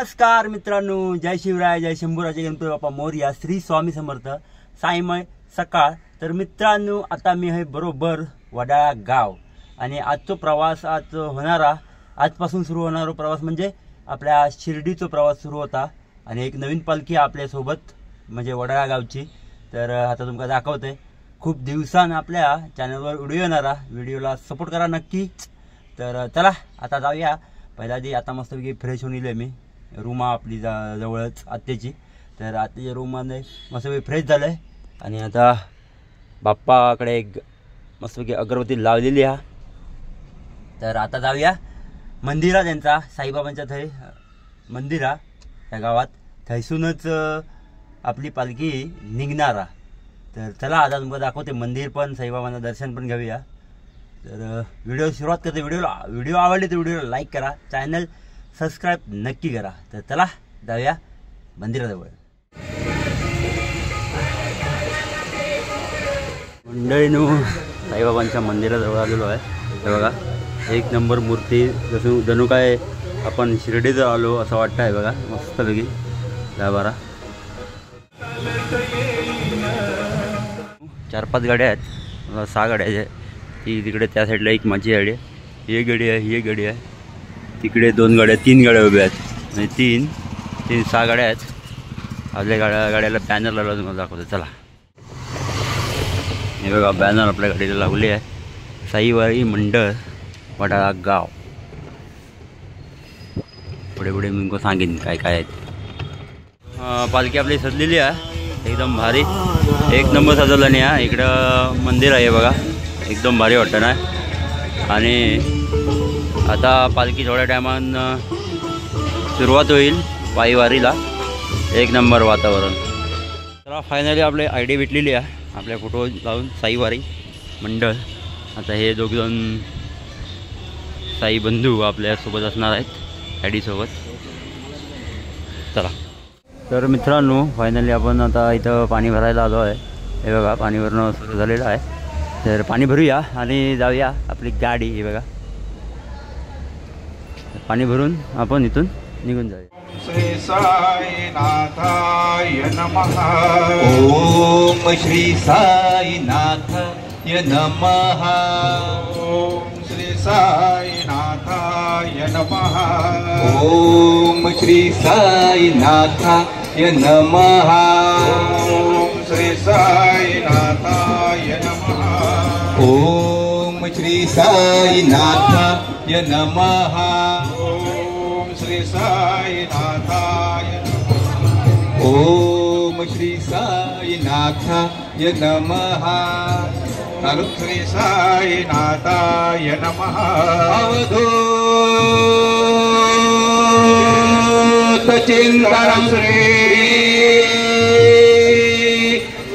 नमस्कार मित्रांनो, जय शिवराय, जय शंभूराजे गणपती बाप्पा मोरया, श्री स्वामी समर्थ, साईमय सकाळ। तर मित्रांनो, आता मी आहे बरोबर वडाळा गाव आणि आजचा प्रवास आजपासून सुरू होणारा प्रवास म्हणजे आपल्या शिर्डीचा प्रवास सुरू होता आणि एक नवीन पालखी आपल्या सोबत म्हणजे वडाळा गावची। तर आता तुम्हाला दाखवते, खूप दिवसांनी आपल्या चॅनलवर व्हिडिओ येणारा, व्हिडिओला सपोर्ट करा नक्की। तर चला आता जाऊया। पहिला आधी आता मस्तपैकी फ्रेश होऊन येले मी, रूम आपली जवळच आत्याची। तर आत्याच्या रूममध्ये मस्तपैकी फ्रेश झालं आणि आता बाप्पाकडे एक मस्तपैकी अगरबत्ती लावलेली आहे। तर आता जाऊया मंदिरात, त्यांचा साईबाबांच्या थंय मंदिर आहे त्या गावात, थैसूनच आपली पालखी निघणार। तर चला आता तुम्हाला दाखवते मंदिर पण, साईबाबांचं दर्शन पण घेऊया। तर व्हिडिओ सुरुवात करते। व्हिडिओ आवडले तर व्हिडिओला लाईक करा, चॅनल सबस्क्राईब नक्की करा। तर चला जाऊया मंदिराजवळ। मंडळीनो, साईबाबांच्या मंदिराजवळ आलेलो आहे। हे बघा, एक नंबर मूर्ती, जणू काय आपण शिर्डीत आलो असं वाटतं आहे। बघा मस्तपैकी 10-12 4-5 गाड्या आहेत, 6 गाड्या आहेत। ती तिकडे त्या साईडला एक माझी गाडी आहे, ही गाडी आहे, ही गाडी आहे, तिकडे 2 गाड्या, 3 गाड्या उभ्या आहेत आणि 6 गाड्या आहेत। आपल्या गाड्याला बॅनर लावला, तुम्हाला दाखवतो चला। हे बघा बॅनर आपल्या गाडीला लावली आहे, साईवारी मंडळ वडाळा गाव। पुढे पुढे मी सांगेन काय काय आहेत। पालखी आपली सजलेली आहे एकदम भारी, एक नंबर सजवलं नाही आहे। इकडं मंदिर आहे बघा, एकदम भारी वाटतं ना। आणि आता पालखी थोड्या टायमान सुरुवात होईल पायीवारीला, एक नंबर वातावरण। तर फायनली आपले ID भेटलेली आहे, आपल्या फोटो लावून साईवारी मंडळ। आता हे दोघजण साई बंधू आपल्यासोबत असणार आहेत ID सोबत, चला। तर मित्रांनो, फायनली आपण आता इथं पाणी भरायला आलो आहे। हे बघा पाणी भरणं सुरू झालेलं आहे। तर पाणी भरूया आणि जाऊया आपली गाडी। हे बघा पाणी भरून आपण इथून निघून जाऊया। श्री साईनाथाय नमः। ओम श्री साईनाथाय नमः। ओम श्री साईनाथाय नमः। ओम श्री साईनाथाय नमः। ओम श्री साईनाथाय नमः। ओम श्री साईनाथाय नमः। ओम श्री साईनाथाय नमः। ओम श्री साईनाथाय नमः। श्री साईनाथाय नमः। अवधूत चिंतनं श्री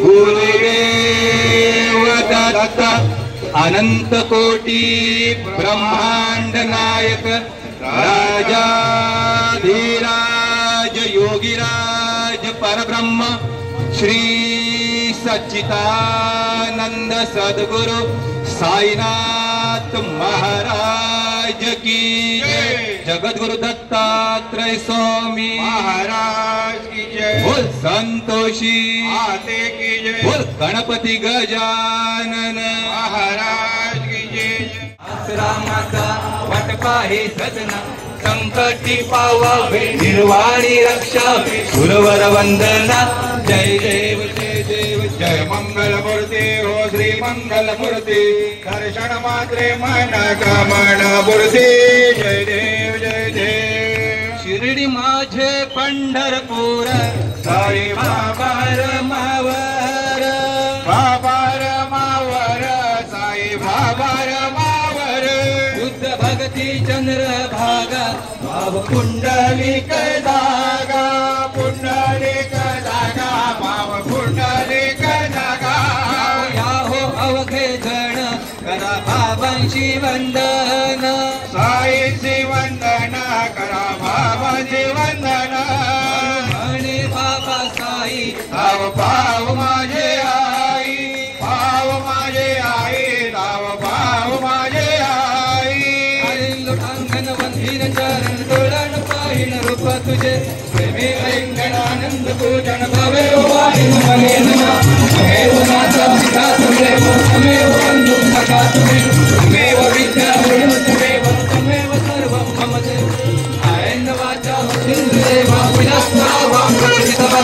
गुरुदेव दत्त अनंत कोटी ब्रह्मांड नायक राजाधिराज योगीराज परब्रह्म श्री सच्चिदानंद सद्गुरु साईनाथ महाराज की जय। जगद्गुरु दत्तात्रेय स्वामी महाराज की जय। बोल संतोषी आते की जय। बोल गणपति गजानन महाराज की जय। रामाचा वटपाहे सजना, संकटी पावावे निर्वाणी रक्षावे, सुरवर वंदना। जय देव जय देव जय मंगल मूर्ती हो श्री मंगल मूर्ती, दर्शन मात्रे मन कामना मूर्ती। जय देव जय देव। शिर्डी माझे पंढरपूर, साई बाबा रमावर, बाबा रमावर, साई बाबा रमावर। बुद्ध भक्ती चंद्र भागा, भाव पुंडलिक धागा, पुंडलिक धागा, भाव पुंडलिक धागा। या हो अवघे जण करा बाबांची वंदना, साईची वंदना करा बाबांची वंदना। म्हणे बाबा साई धाव पाव माझे आई, पाव माझे आई, धाव पाव माझे आई। अंगण वंदीन चरण तोरण पाहिन रूप तुझे प्रेमे लिंगनानंद पूजन भवेव वाणी मने नमः तमेव माता पिता तमेव तमेव बंधु सखा तमेव विद्या गुरु तमेव सर्वं मम देव आयन वाचा सिंधुदेवा विलासनावा प्रकृतितवा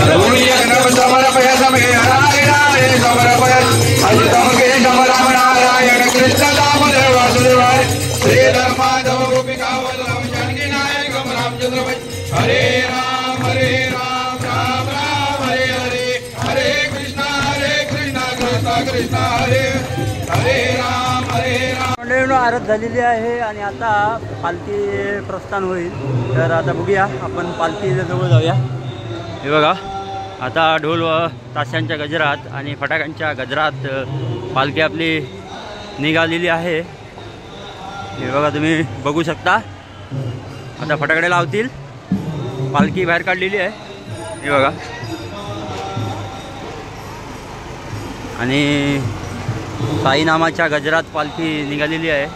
सर्वोनिय नव समर्पय समे हराय समर्पय अजतमके समरामनारायण कृष्ण दामोदर वासुदेवाय श्री धर्माधव गोपिका वल्लभ जानकी नायकम रामचंद्र भाई हरे राम राम राम हरे हरे हरे कृष्णा कृष्णा कृष्णा हरे हरे राम मंडळींनो आरत झालेली आहे आणि आता पालखी प्रस्थान होईल. तर आता बघूया आपण पालखीच्या जवळ जाऊया. हे बघा आता ढोल व ताशांच्या गजरात आणि फटाक्यांच्या गजरात पालखी आपली निघालेली आहे. हे बघा तुम्ही बघू शकता. आता फटाकडे लावतील. पालखी बाहेर काढलेली आहे. हे बघा आणि साई नामाच्या गजरात पालखी निघालेली आहे.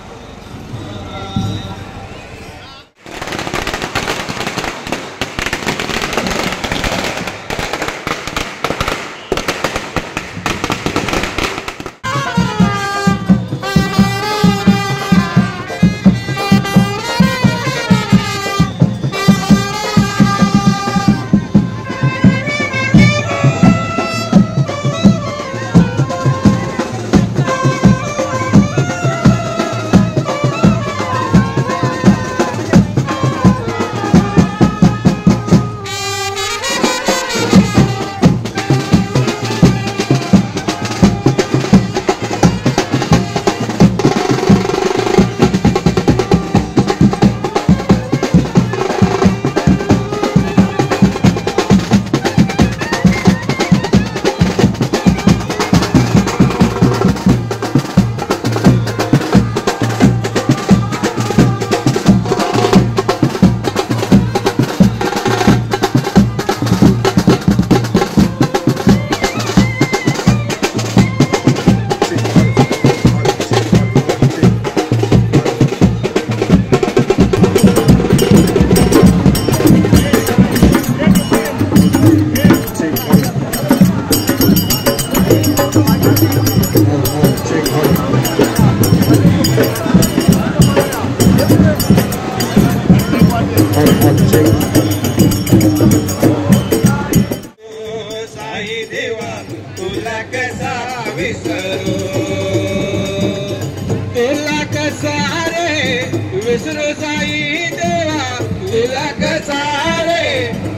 विसरू साई देवा तुला कसा रे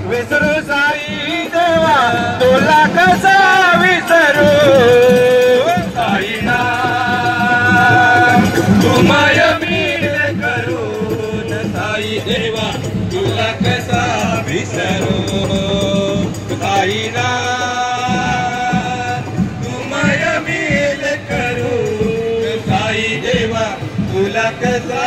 विसरू साई देवा तुला कसा विसरू साईना तुमय मीर करून साई देवा तुला कसा विसरू साईना तुमय मीर करून साई देवा तुला कसा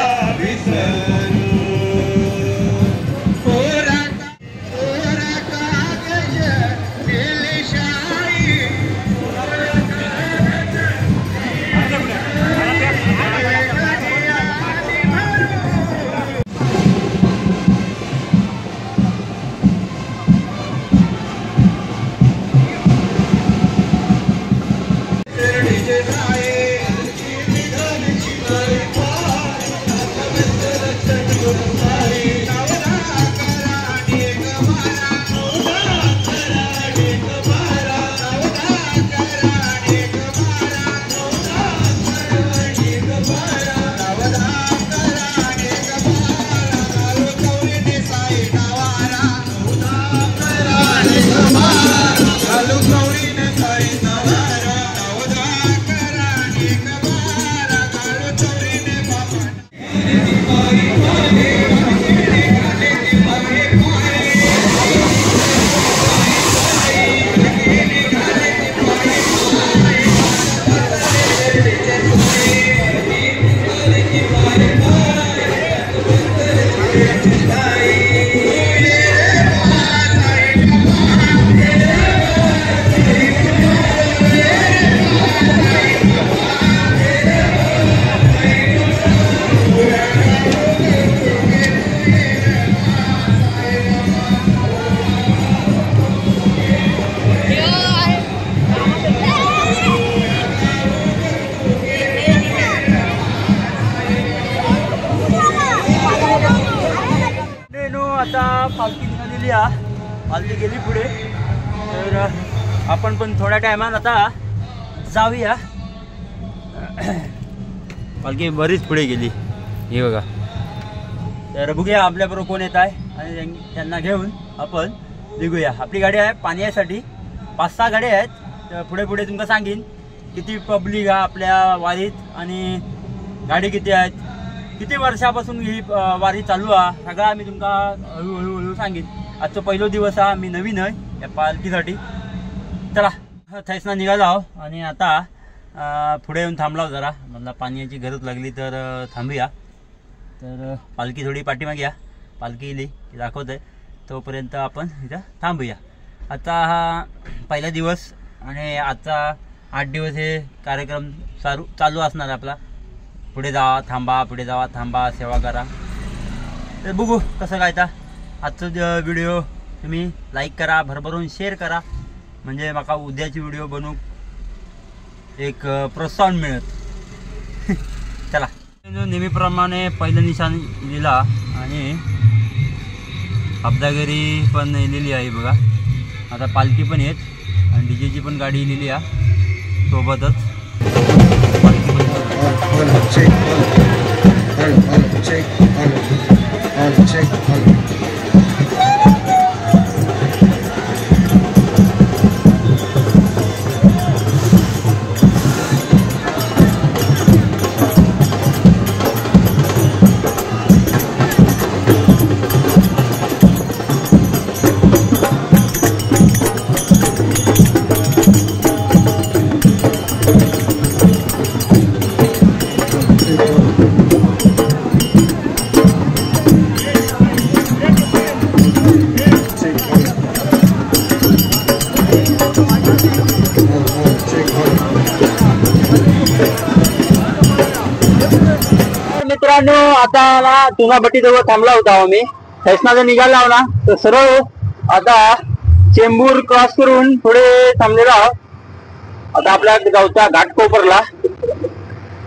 पालखी निघालेली पालखी गेली पुढे, तर आपण पण थोड्या टायमात आता जाऊया. पालखी बरीच पुढे गेली, हे बघा. तर बघूया आपल्याबरोबर कोण येत आहे आणि त्यांना घेऊन आपण निघूया. आपली गाडी आहे पाण्यासाठी, 5-6 गाड्या आहेत. तर पुढे पुढे तुमका सांगेन किती पब्लिक आहे आपल्या वारीत आणि गाडी किती आहेत, किती वर्षापासून ही वारी चालू आहे, सगळं आम्ही तुमका हळूहळू सांगेन. आजचा पहिला दिवस आहे, मी नवीन आहे या पालखीसाठी. चला थैसना निघालो आहो आणि आता पुढे येऊन थांबलाव जरा, मला पाण्याची गरज लागली तर थांबूया. तर पालखी थोडी पाठीमागे या, पालखी येईल की दाखवत आहे, तोपर्यंत आपण इथं थांबूया. आता हा पहिला दिवस आणि आजचा 8 दिवस हे कार्यक्रम चालू असणार आपला. पुढे जावा थांबा, पुढे जावा थांबा, सेवा करा. तर बघू कसं काय. तर आजचं व्हिडिओ तुम्ही लाईक करा, भरभरून शेअर करा, म्हणजे माका उद्याची व्हिडिओ बनवूक एक प्रोत्साहन मिळत. चला नेहमीप्रमाणे पहिलं निशाण लिहिला आणि अब्दागिरी पण लिहिली आहे बघा. आता पालखी पण येत आणि डीजेची पण गाडी लिहिली आहे सोबतच. मित्रांनो आता चुनाभट्टी जवळ थांबला होता आम्ही. थैसना निघाला ना तर सरळ आता चेंबूर क्रॉस करून पुढे थांबलेलो आहोत. आता आपल्या गावच्या घाटकोपरला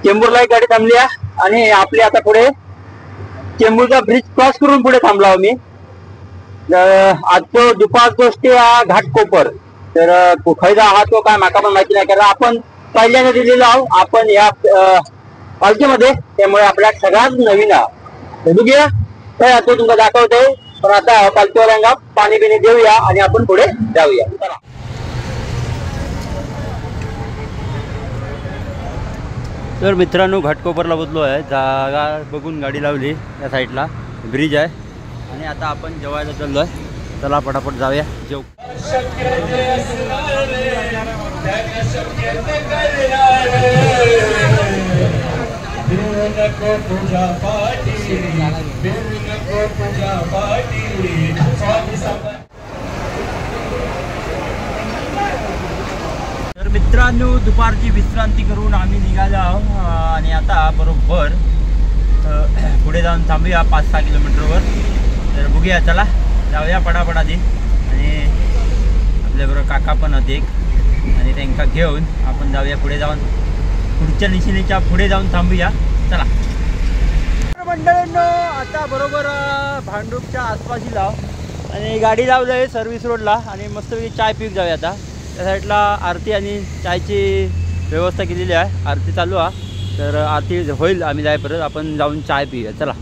चेंबूरला एक गाडी थांबली आहे आणि आपली आता पुढे चेंबूरचा ब्रिज क्रॉस करून पुढे थांबला आम्ही. आजचो दुपारचो स्टे हा घाटकोपर. तर खैदा हा तो काय माका पण माहिती नाही, कारण आपण पहिल्यांदा दिलेलो आहोत आपण या पालखीमध्ये, त्यामुळे आपल्या सगळ्यात नवीन आहे. बघूया काय आता तुमका दाखवते. पण आता पालखीवाल्यांना पाणी बिणी देऊया आणि आपण पुढे जाऊया. तर मित्रांनो घाटकोपरला बसलो आहे, जागा बघून गाडी लावली. या साईडला ब्रिज आहे आणि आता आपण जेवायला चाललो आहे. चला पटापट जाऊया जेव. तर मित्रांनो दुपारची विश्रांती करून आम्ही निघालो आहोत आणि आता बरोबर पुढे जाऊन थांबूया 5-6 किलोमीटरवर. तर बघूया, चला जाऊया पटापट आधी. आणि आपल्याबरोबर काका पण होते एक, आणि त्यांना घेऊन आपण जाऊया पुढे जाऊन, पुढच्या निशिणीच्या पुढे जाऊन थांबूया. चला मंडळींनो आता बरोबर भांडूपच्या आसपास लाव आणि गाडी लावलं आहे सर्व्हिस रोडला आणि मस्तपैकी चाय पिऊन जाऊया. आता त्या साईडला आरती आणि चायची व्यवस्था केलेली आहे, आरती चालू आहे. तर आरती होईल आम्ही जाय परत आपण जाऊन चाय पिऊया. चला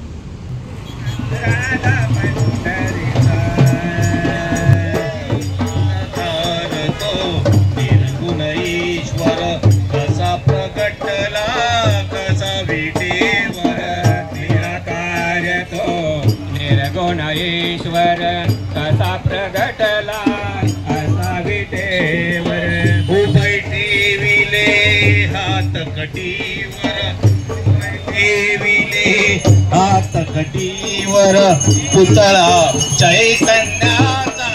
ईश्वर कसा प्रगटला असा विटेवर उभय ठेविले हात कटीवर, ठेविले हात कटीवर पुतळा चैतन्याचा.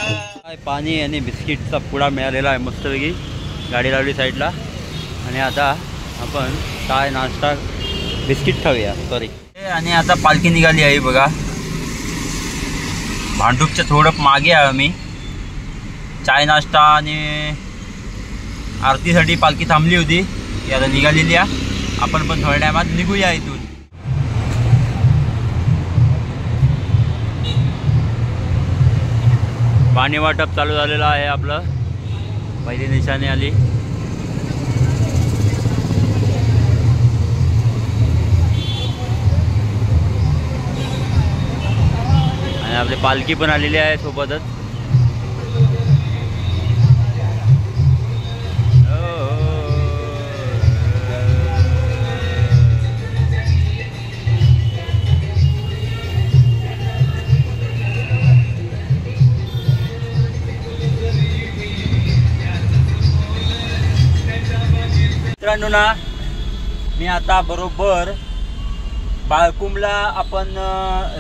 पाणी आणि बिस्किटचा पुडा मिळालेला आहे मस्तपैकी, गाडी लावली साईडला. आणि आता आपण काय नाश्ता बिस्किट खाऊया सॉरी. आणि आता पालखी निघाली आहे बघा, भांडूपच्या थोडं मागे आहे आम्ही. चाय नाश्ता आणि आरतीसाठी पालखी थांबली होती, ती आता निघालेली आहे. आपण पण थोड्या टायमात निघूया इथून. पाणी वाटप चालू झालेलं आहे आपलं. पहिली निशाणी आली. आणि आपली पालखी पण आलेली आहे सोबतच. मित्रांनो ना, मी आता बरोबर बाळकुंबला आपण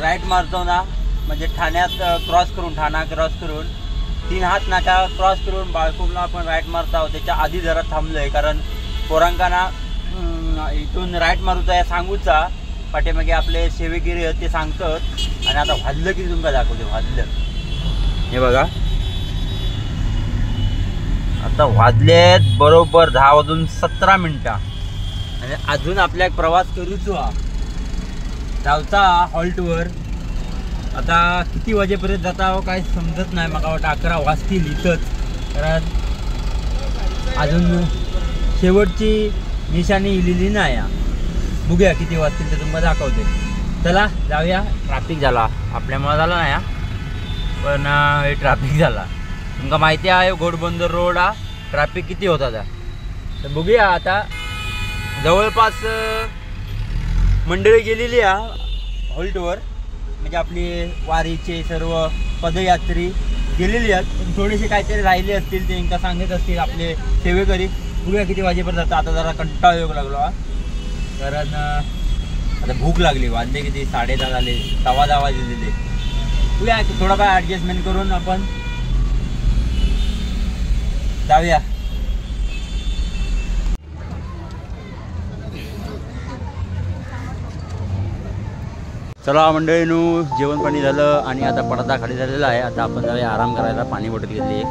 राईट मारतो ना, म्हणजे ठाण्यात क्रॉस करून, ठाणा क्रॉस करून 3 हात नाका क्रॉस करून बाळकुंबला आपण राईट मारत आहोत. त्याच्या आधी जरा थांबलोय कारण पोरांकाना इथून राईट मारूचा या सांगूचा पाठीमागे आपले सेवेगिरी आहेत ते सांगतात. आणि आता वाजलं की तुमका दाखवते. वाजलं हे बघा, आता वाजलेत बरोबर 10:17 आणि अजून आपल्या प्रवास करूचो जाऊचा हॉल्टवर. आता किती वाजेपर्यंत जाता काय समजत नाही. मला वाटतं 11 वाजतील इथंच, कारण अजून शेवटची निशाणी इलेली नाही. बघूया किती वाजतील ते तुम्हाला दाखवते. चला जाऊया. ट्रॅफिक झाला आपल्यामुळे झाला नाही पण हे ट्रॅफिक झाला. तुमका माहिती आहे घोडबंदर रोड हा ट्रॅफिक किती होता त्या. तर बघूया आता. जवळपास मंडळी गेलेली आहे हॉल्टवर, म्हणजे आपली वारीचे सर्व पदयात्री गेलेली आहेत. पण थोडेसे काहीतरी राहिले असतील ते इंका सांगत असतील आपले सेवेकरी. बघूया किती वाजेपर्यंत जातं. आता जरा कंटाळ येऊ लागलो कारण आता भूक लागली. वाजले किती 10:30 झाले, 10:15 वाजलेले. बघूया थोडा काय ॲडजस्टमेंट करून आपण जाऊया. चला मंडळीनू, जेवण पाणी झालं आणि आता पडदा खाली झालेला आहे. आता आपण जाऊया आराम करायला. पाणी बॉटल घेतली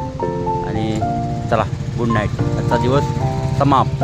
आणि चला गुड नाईट. आजचा दिवस समाप्त.